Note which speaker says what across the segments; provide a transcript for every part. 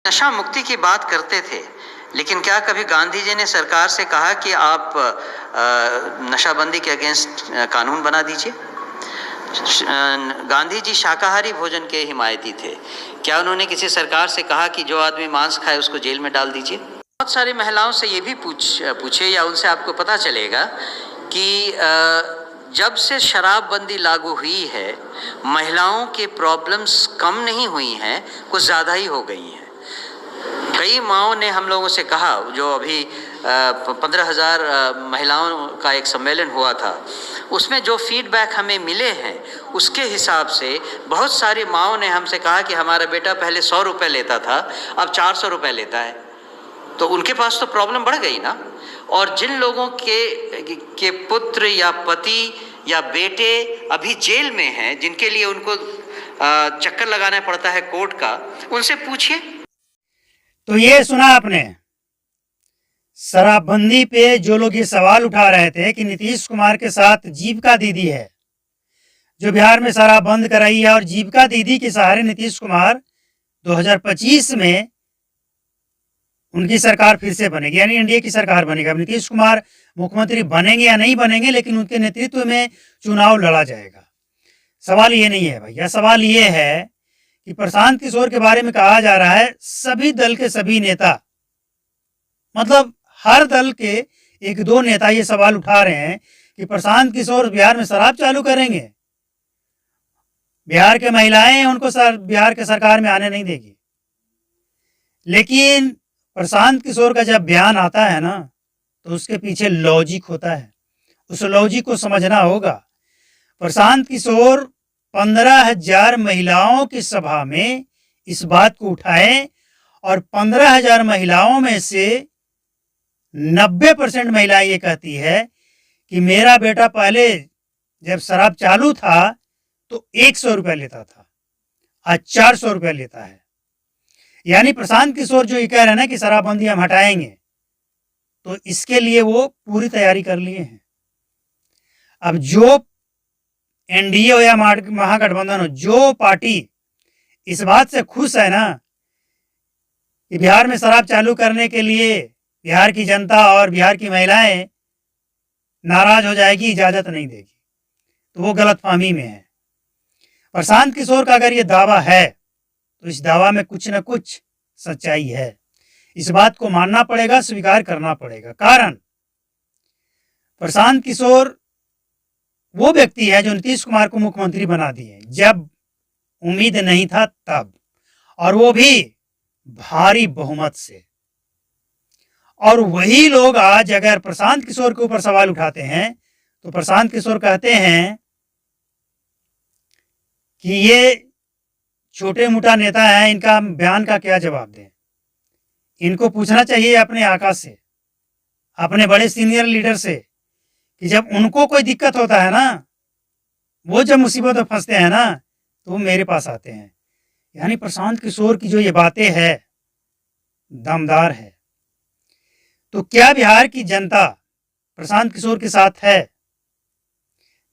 Speaker 1: नशा मुक्ति की बात करते थे, लेकिन क्या कभी गांधी जी ने सरकार से कहा कि आप नशाबंदी के अगेंस्ट कानून बना दीजिए? गांधी जी शाकाहारी भोजन के हिमायती थे। क्या उन्होंने किसी सरकार से कहा कि जो आदमी मांस खाए उसको जेल में डाल दीजिए? बहुत सारी महिलाओं से ये भी पूछे या उनसे आपको पता चलेगा कि जब से शराबबंदी लागू हुई है, महिलाओं के प्रॉब्लम्स कम नहीं हुई हैं, कुछ ज़्यादा ही हो गई हैं। कई माओं ने हम लोगों से कहा, जो अभी 15,000 महिलाओं का एक सम्मेलन हुआ था, उसमें जो फीडबैक हमें मिले हैं उसके हिसाब से बहुत सारी माओं ने हमसे कहा कि हमारा बेटा पहले 100 रुपये लेता था, अब 400 रुपये लेता है। तो उनके पास तो प्रॉब्लम बढ़ गई ना। और जिन लोगों के पुत्र या पति या बेटे अभी जेल में हैं, जिनके लिए उनको चक्कर लगाना पड़ता है कोर्ट का, उनसे पूछिए।
Speaker 2: तो ये सुना आपने, शराबबंदी पे जो लोग ये सवाल उठा रहे थे कि नीतीश कुमार के साथ जीविका दीदी है जो बिहार में शराब बंद कराई है, और जीविका दीदी के सहारे नीतीश कुमार 2025 में उनकी सरकार फिर से बनेगी, यानी एनडीए की सरकार बनेगी। अब नीतीश कुमार मुख्यमंत्री बनेंगे या नहीं बनेंगे, लेकिन उनके नेतृत्व में चुनाव लड़ा जाएगा। सवाल ये नहीं है भैया, सवाल ये है कि प्रशांत किशोर के बारे में कहा जा रहा है सभी दल के सभी नेता, मतलब हर दल के एक दो नेता ये सवाल उठा रहे हैं कि प्रशांत किशोर बिहार में शराब चालू करेंगे, बिहार के महिलाएं उनको बिहार के सरकार में आने नहीं देगी। लेकिन प्रशांत किशोर का जब बयान आता है ना, तो उसके पीछे लॉजिक होता है, उस लॉजिक को समझना होगा। प्रशांत किशोर 15,000 महिलाओं की सभा में इस बात को उठाए, और 15,000 महिलाओं में से 90% महिलाएं ये कहती है कि मेरा बेटा पहले जब शराब चालू था तो 100 रुपये लेता था, आज 400 रुपये लेता है। यानी प्रशांत किशोर जो ये कह रहे हैं ना कि शराबबंदी हम हटाएंगे, तो इसके लिए वो पूरी तैयारी कर लिए हैं। अब जो एनडीए हो या महागठबंधन हो, जो पार्टी इस बात से खुश है ना कि बिहार में शराब चालू करने के लिए बिहार की जनता और बिहार की महिलाएं नाराज हो जाएगी, इजाजत नहीं देगी, तो वो गलतफहमी में है। प्रशांत किशोर का अगर ये दावा है तो इस दावा में कुछ न कुछ सच्चाई है। इस बात को मानना पड़ेगा, स्वीकार करना पड़ेगा। कारण प्रशांत किशोर वो व्यक्ति है जो नीतीश कुमार को मुख्यमंत्री बना दिए जब उम्मीद नहीं था तब, और वो भी भारी बहुमत से। और वही लोग आज अगर प्रशांत किशोर के ऊपर सवाल उठाते हैं तो प्रशांत किशोर कहते हैं कि ये छोटे मोटा नेता हैं, इनका बयान का क्या जवाब दें। इनको पूछना चाहिए अपने आका से, अपने बड़े सीनियर लीडर से, कि जब उनको कोई दिक्कत होता है ना, वो जब मुसीबत में फंसते हैं ना, तो वो मेरे पास आते हैं। यानी प्रशांत किशोर की जो ये बातें है दमदार है। तो क्या बिहार की जनता प्रशांत किशोर के साथ है?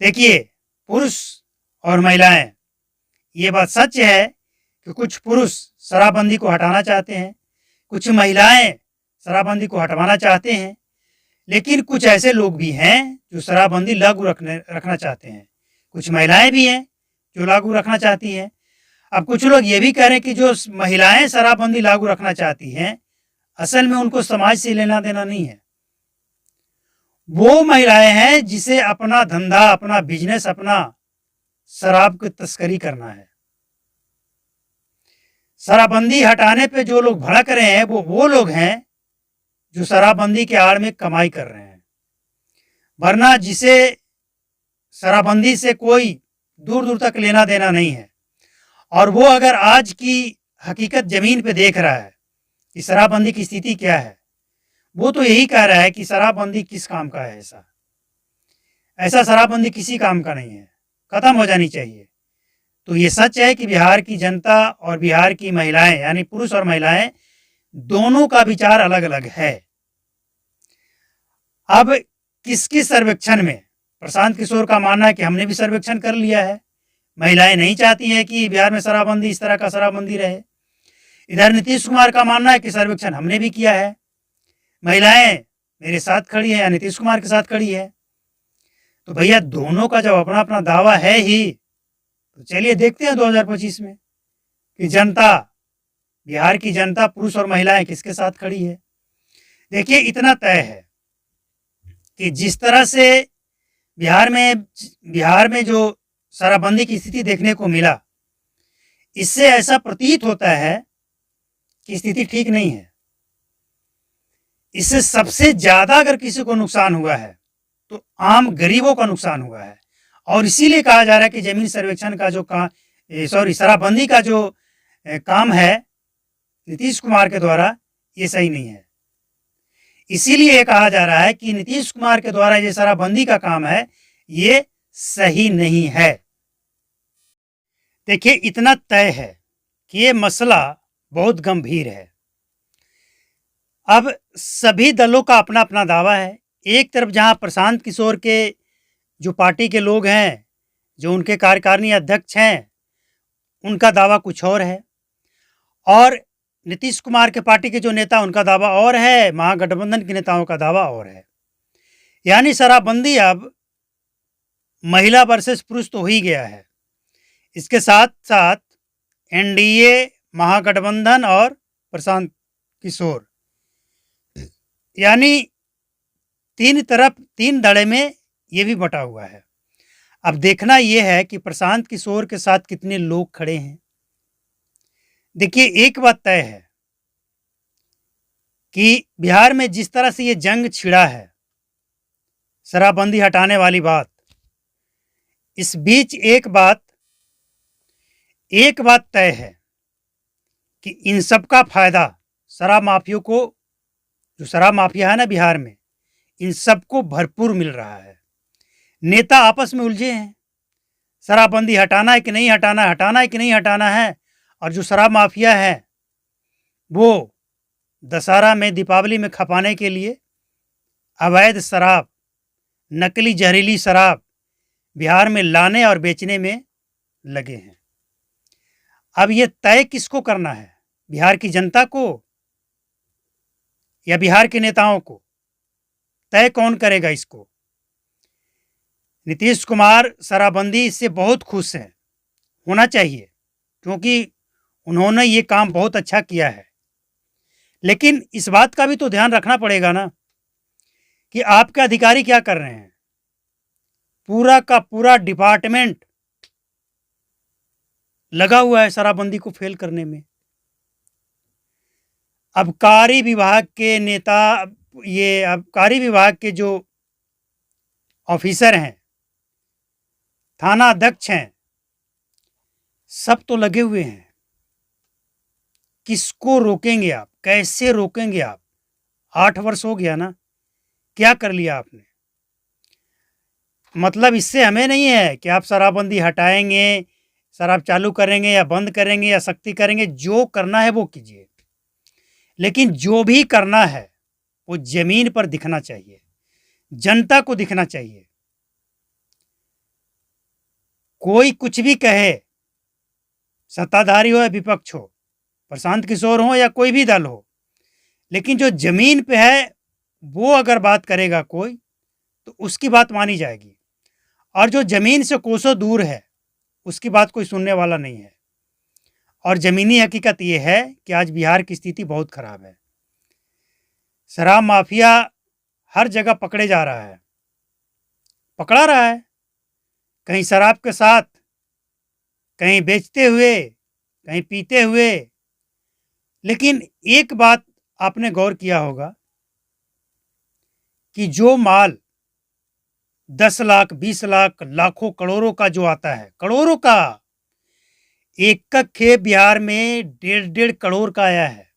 Speaker 2: देखिए, पुरुष और महिलाएं, ये बात सच है कि कुछ पुरुष शराबबंदी को हटाना चाहते हैं, कुछ महिलाएं शराबबंदी को हटवाना चाहते हैं, लेकिन कुछ ऐसे लोग भी हैं जो शराबबंदी लागू रखना चाहते हैं। कुछ महिलाएं भी हैं जो लागू रखना चाहती हैं। अब कुछ लोग ये भी कह रहे हैं कि जो महिलाएं शराबबंदी लागू रखना चाहती हैं, असल में उनको समाज से लेना देना नहीं है। वो महिलाएं हैं जिसे अपना धंधा, अपना बिजनेस, अपना शराब की तस्करी करना है। शराबबंदी हटाने पे जो लोग भड़क रहे हैं वो लोग हैं जो शराबबंदी के आड़ में कमाई कर रहे हैं। वरना जिसे शराबबंदी से कोई दूर दूर तक लेना देना नहीं है, और वो अगर आज की हकीकत जमीन पे देख रहा है कि शराबबंदी की स्थिति क्या है, वो तो यही कह रहा है कि शराबबंदी किस काम का है। ऐसा शराबबंदी किसी काम का नहीं है, खत्म हो जानी चाहिए। तो ये सच है कि बिहार की जनता और बिहार की महिलाएं, यानी पुरुष और महिलाएं, दोनों का विचार अलग अलग है। अब किस किस सर्वेक्षण में प्रशांत किशोर का मानना है कि हमने भी सर्वेक्षण कर लिया है, महिलाएं नहीं चाहती हैं कि बिहार में शराबबंदी, इस तरह का शराबबंदी रहे। इधर नीतीश कुमार का मानना है कि सर्वेक्षण हमने भी किया है, महिलाएं मेरे साथ खड़ी है या नीतीश कुमार के साथ खड़ी है। तो भैया दोनों का जब अपना अपना दावा है ही, तो चलिए देखते हैं 2025 में कि जनता, बिहार की जनता, पुरुष और महिलाएं किसके साथ खड़ी है। देखिए इतना तय है कि जिस तरह से बिहार में जो शराबबंदी की स्थिति देखने को मिला, इससे ऐसा प्रतीत होता है कि स्थिति ठीक नहीं है। इससे सबसे ज्यादा अगर किसी को नुकसान हुआ है तो आम गरीबों का नुकसान हुआ है। और इसीलिए कहा जा रहा है कि जमीन सर्वेक्षण का जो शराबबंदी का जो काम है नीतीश कुमार के द्वारा, ये सही नहीं है। इसीलिए कहा जा रहा है कि नीतीश कुमार के द्वारा ये शराबबंदी का काम है, ये सही नहीं है। देखिए इतना तय है कि ये मसला बहुत गंभीर है। अब सभी दलों का अपना अपना दावा है। एक तरफ जहां प्रशांत किशोर के जो पार्टी के लोग हैं, जो उनके कार्यकारिणी अध्यक्ष हैं, उनका दावा कुछ और है, और नीतीश कुमार के पार्टी के जो नेता, उनका दावा और है, महागठबंधन के नेताओं का दावा और है। यानी शराबबंदी अब महिला वर्सेस पुरुष तो हो ही गया है, इसके साथ साथ एनडीए, महागठबंधन और प्रशांत किशोर, यानी तीन तरफ, तीन धड़े में ये भी बटा हुआ है। अब देखना यह है कि प्रशांत किशोर के साथ कितने लोग खड़े हैं। देखिए एक बात तय है कि बिहार में जिस तरह से ये जंग छिड़ा है, शराबबंदी हटाने वाली बात, इस बीच एक बात तय है कि इन सब का फायदा शराब माफियों को, जो शराब माफिया है ना बिहार में, इन सबको भरपूर मिल रहा है। नेता आपस में उलझे हैं, शराबबंदी हटाना है कि नहीं हटाना, हटाना है कि नहीं हटाना है। और जो शराब माफिया है वो दशहरा में, दीपावली में खपाने के लिए अवैध शराब, नकली जहरीली शराब बिहार में लाने और बेचने में लगे हैं। अब ये तय किसको करना है, बिहार की जनता को या बिहार के नेताओं को? तय कौन करेगा इसको? नीतीश कुमार शराबबंदी से बहुत खुश हैं, होना चाहिए, क्योंकि उन्होंने ये काम बहुत अच्छा किया है। लेकिन इस बात का भी तो ध्यान रखना पड़ेगा ना कि आपके अधिकारी क्या कर रहे हैं। पूरा का पूरा डिपार्टमेंट लगा हुआ है शराबबंदी को फेल करने में। आबकारी विभाग के नेता, ये आबकारी विभाग के जो ऑफिसर हैं, थाना अध्यक्ष हैं, सब तो लगे हुए हैं। किसको रोकेंगे आप, कैसे रोकेंगे आप? 8 वर्ष हो गया ना, क्या कर लिया आपने? मतलब इससे हमें नहीं है कि आप शराबबंदी हटाएंगे, शराब चालू करेंगे या बंद करेंगे या सख्ती करेंगे। जो करना है वो कीजिए, लेकिन जो भी करना है वो जमीन पर दिखना चाहिए, जनता को दिखना चाहिए। कोई कुछ भी कहे, सत्ताधारी हो या विपक्ष हो, प्रशांत किशोर हो या कोई भी दल हो, लेकिन जो जमीन पे है वो अगर बात करेगा कोई, तो उसकी बात मानी जाएगी। और जो जमीन से कोसों दूर है उसकी बात कोई सुनने वाला नहीं है। और ज़मीनी हकीकत ये है कि आज बिहार की स्थिति बहुत ख़राब है। शराब माफिया हर जगह पकड़े जा रहा है, पकड़ा रहा है, कहीं शराब के साथ, कहीं बेचते हुए, कहीं पीते हुए। लेकिन एक बात आपने गौर किया होगा कि जो माल 10 लाख, 20 लाख, लाखों, करोड़ों का जो आता है, करोड़ों का, एक खेप बिहार में 1.5 करोड़ का आया है,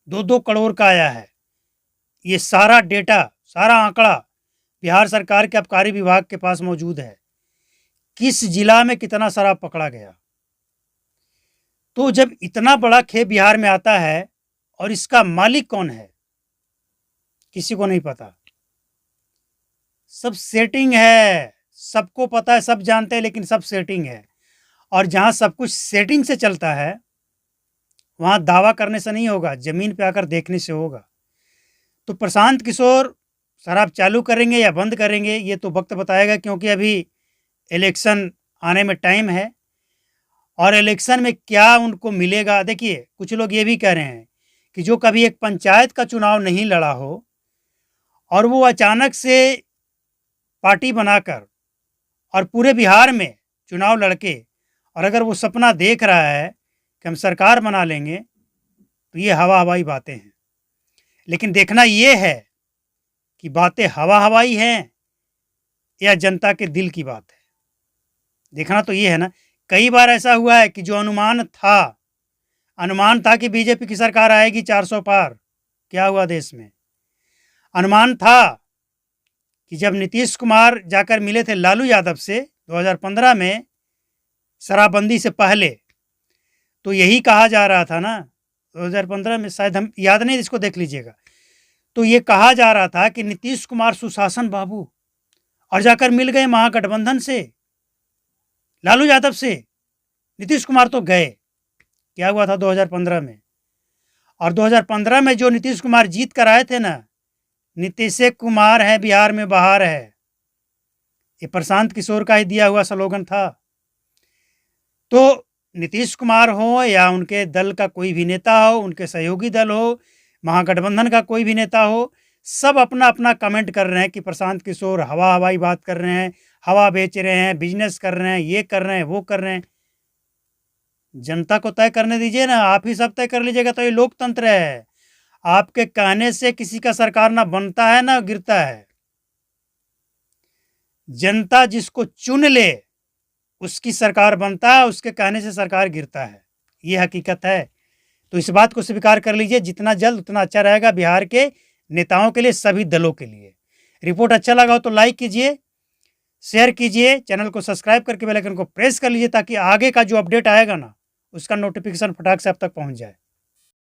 Speaker 2: 2-2 करोड़ का आया है। ये सारा डेटा, सारा आंकड़ा बिहार सरकार के आबकारी विभाग के पास मौजूद है, किस जिला में कितना शराब पकड़ा गया। तो जब इतना बड़ा खेप बिहार में आता है और इसका मालिक कौन है, किसी को नहीं पता। सब सेटिंग है, सबको पता है, सब जानते हैं, लेकिन सब सेटिंग है। और जहां सब कुछ सेटिंग से चलता है वहाँ दावा करने से नहीं होगा, ज़मीन पे आकर देखने से होगा। तो प्रशांत किशोर शराब चालू करेंगे या बंद करेंगे ये तो वक्त बताएगा, क्योंकि अभी इलेक्शन आने में टाइम है और इलेक्शन में क्या उनको मिलेगा। देखिए, कुछ लोग ये भी कह रहे हैं कि जो कभी एक पंचायत का चुनाव नहीं लड़ा हो और वो अचानक से पार्टी बनाकर और पूरे बिहार में चुनाव लड़के और अगर वो सपना देख रहा है कि हम सरकार बना लेंगे, तो ये हवा हवाई बातें हैं। लेकिन देखना ये है कि बातें हवा हवाई हैं या जनता के दिल की बात है। देखना तो ये है ना, कई बार ऐसा हुआ है कि जो अनुमान था कि बीजेपी की सरकार आएगी 400 पार, क्या हुआ देश में? अनुमान था कि जब नीतीश कुमार जाकर मिले थे लालू यादव से 2015 में शराबबंदी से पहले, तो यही कहा जा रहा था ना, 2015 में, शायद हम याद नहीं, इसको देख लीजिएगा, तो ये कहा जा रहा था कि नीतीश कुमार सुशासन बाबू, और जाकर मिल गए महागठबंधन से, लालू यादव से। नीतीश कुमार तो गए, क्या हुआ था 2015 में? और 2015 में जो नीतीश कुमार जीत कर आए थे ना, नीतीश कुमार है बिहार में बहार है, ये प्रशांत किशोर का ही दिया हुआ स्लोगन था। तो नीतीश कुमार हो या उनके दल का कोई भी नेता हो, उनके सहयोगी दल हो, महागठबंधन का कोई भी नेता हो, सब अपना अपना कमेंट कर रहे हैं कि प्रशांत किशोर हवा हवाई बात कर रहे हैं, हवा बेच रहे हैं, बिजनेस कर रहे हैं, ये कर रहे हैं, वो कर रहे हैं। जनता को तय करने दीजिए ना, आप ही सब तय कर लीजिएगा, तो ये लोकतंत्र है। आपके कहने से किसी का सरकार ना बनता है ना गिरता है। जनता जिसको चुन ले उसकी सरकार बनता है, उसके कहने से सरकार गिरता है, ये हकीकत है। तो इस बात को स्वीकार कर लीजिए, जितना जल्द उतना अच्छा रहेगा बिहार के नेताओं के लिए, सभी दलों के लिए। रिपोर्ट अच्छा लगा हो तो लाइक कीजिए, शेयर कीजिए, चैनल को सब्सक्राइब करके बेल आइकन को प्रेस कर लीजिए, ताकि आगे का जो अपडेट आएगा ना, उसका नोटिफिकेशन फटाक से आप तक पहुंच जाए।